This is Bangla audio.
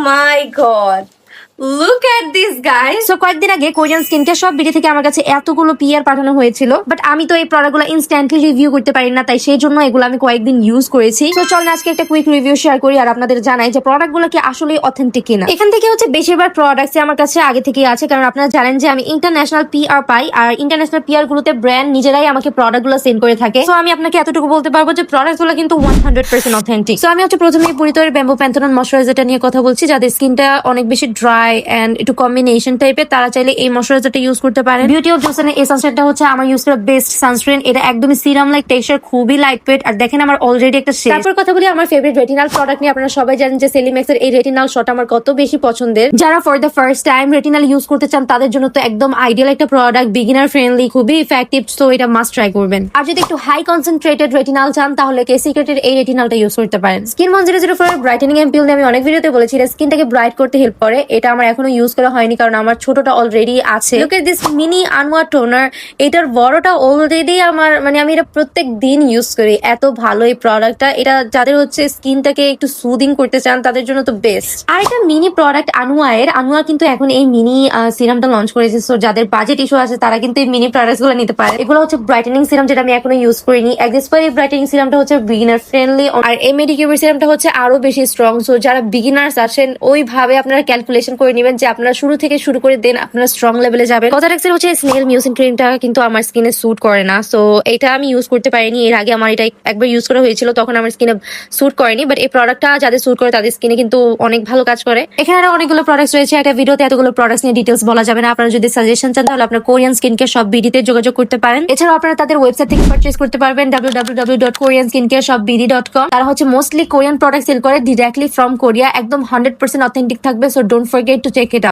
My god, look at this guys. So কয়েকদিন আগে কোরিয়ান স্কিন কেয়ার সব ভিডিও থেকে আমার কাছে এতগুলো পিআর পাঠানো হয়েছিল, বাট আমি তো এই প্রোডাক্টগুলো ইনস্ট্যান্টলি রিভিউ করতে পারি না, তাই সেই জন্য এগুলো আমি কয়েকদিন ইউজ করেছি। তো চল না আজকে একটা কুইক রিভিউ শেয়ার করি আর আপনাদের জানাই যে প্রোডাক্টগুলো কি আসলে অথেন্টিক কিনা। এখান থেকে হচ্ছে বেশিরভাগ প্রোডাক্টস আমার কাছে আগে থেকেই আছে, কারণ আপনারা জানেন যে আমি ইন্টারন্যাশনাল পিআর পাই, আর ইন্টারন্যাশনাল পিআর গুলোতে ব্র্যান্ড নিজেরাই আমাকে প্রোডাক্টগুলো সেন্ড করে থাকে। সো আমি আপনাকে এতটুকু বলতে পারবো যে প্রোডাক্টগুলো কিন্তু 100% অথেন্টিক। সো আমি হচ্ছে প্রথমে পুরিতোর ব্যাম্বু প্যান্থনন ময়শ্চারাইজারটা নিয়ে কথা বলছি, যাদের স্কিনটা অনেক বেশি ড্রাই এন্ড একটু কম্বিনেশন টাইপের, তারা চাইলে এই ময়শ্চারাইজারটা ইউজ করতে পারেন। বিউটি অফ জনসনের এই সানস্ক্রিনটা হচ্ছে আমার ইউজ করা বেস্ট সানস্ক্রিন। এটা একদমই সিরাম লাইক টেক্সচার, খুবই লাইট ওয়েট, আর দেখেন আমার অলরেডি একটা শেড। তারপর কথা বলি আমার ফেভারিট রেটিনাল প্রোডাক্ট নিয়ে। আপনারা সবাই জানেন যে সেলিম্যাক্সের এই রেটিনাল শট আমার কত বেশি পছন্দের। যারা for the first time retinal use করতে চান তাদের জন্য তো একদম আইডিয়াল একটা প্রোডাক্ট, বিগিনার ফ্রেন্ডলি, খুবই ইফেক্টিভ। সো এটা মাস্ট ট্রাই করবেন। আর যদি একটু হাই কনসেন্ট্রেটেড রেটিনাল চান তাহলে কে সিক্রেটের এই রেটিনালটা ইউজ করতে পারেন। স্কিন 1004 ব্রাইটেনিং এমপিএল নিয়ে আমি অনেক ভিডিওতে বলেছি এটা স্কিনটাকে ব্রাইট করতে হেল্প করে। এটা আমার এখনো ইউজ করা হয়নি কারণ আমার ছোটটা অলরেডি আছে। Look at this mini Anwar toner. এটার বড়টা অলরেডি আমার, মানে আমি এটা প্রত্যেক দিন ইউজ করি। এত ভালো এই প্রোডাক্টটা। এটা যাদের হচ্ছে স্কিনটাকে একটু সুদিং করতে চান তাদের জন্য তো বেস্ট। আর এটা মিনি প্রোডাক্ট আনুয়া কিন্তু এখন এই মিনি সিরামটা লঞ্চ করেছে। সো যাদের বাজেট ইস্যু আছে তারা কিন্তু এই মিনি প্রোডাক্টস গুলো নিতে পারে। এগুলো হচ্ছে ব্রাইটেনিং সিরাম, যেটা আমি এখনো ইউজ করিনি। এক্সপায়ার এই ব্রাইটেনিং সিরামটা হচ্ছে বিগিনার ফ্রেন্ডলি, আর এই মেডিকিউর সিরামটা হচ্ছে আরো বেশি স্ট্রং। সো যারা বিগিনার্স আছেন ওইভাবে আপনারা ক্যালকুলেশন করে নেবেন যে আপনারা শুরু থেকে শুরু করে দেন আপনারা স্ট্রং লেভেলে যাবেন। কজারেক্সের হচ্ছে স্নেল মিউসিন ক্রিমটা কিন্তু আমার স্কিনে স্যুট করে না। সো এটা আমি ইউজ করতে পারিনি। এর আগে আমার এটা একবার ইউজ করা হয়েছিল, তখন আমার স্কিনে স্যুট করেনি। বাট এই প্রোডাক্টটা যাদের স্যুট করে তাদের স্কিনে কিন্তু অনেক ভালো কাজ করে। এখানে আরো অনেকগুলো প্রোডাক্টস রয়েছে। একটা ভিডিওতে এতগুলো প্রোডাক্টস নিয়ে ডিটেলস বলা যাবে না। আপনারা যদি সাজেশন চান তাহলে আপনার কোরিয়ান স্কিন কেয়ার সব বিডিতে যোগাযোগ করতে পারেন। এছাড়াও আপনারা তাদের ওয়েবসাইট থেকে পারচেজ করতে পারবেন www.koreanskincareshopbd.com। তারা হচ্ছে মোস্টলি কোরিয়ান প্রোডাক্ট সেল করে ডিরেক্টলি ফ্রম কোরিয়া, একদম 100% অথেন্টিক থাকবে। So don't forget to check it out.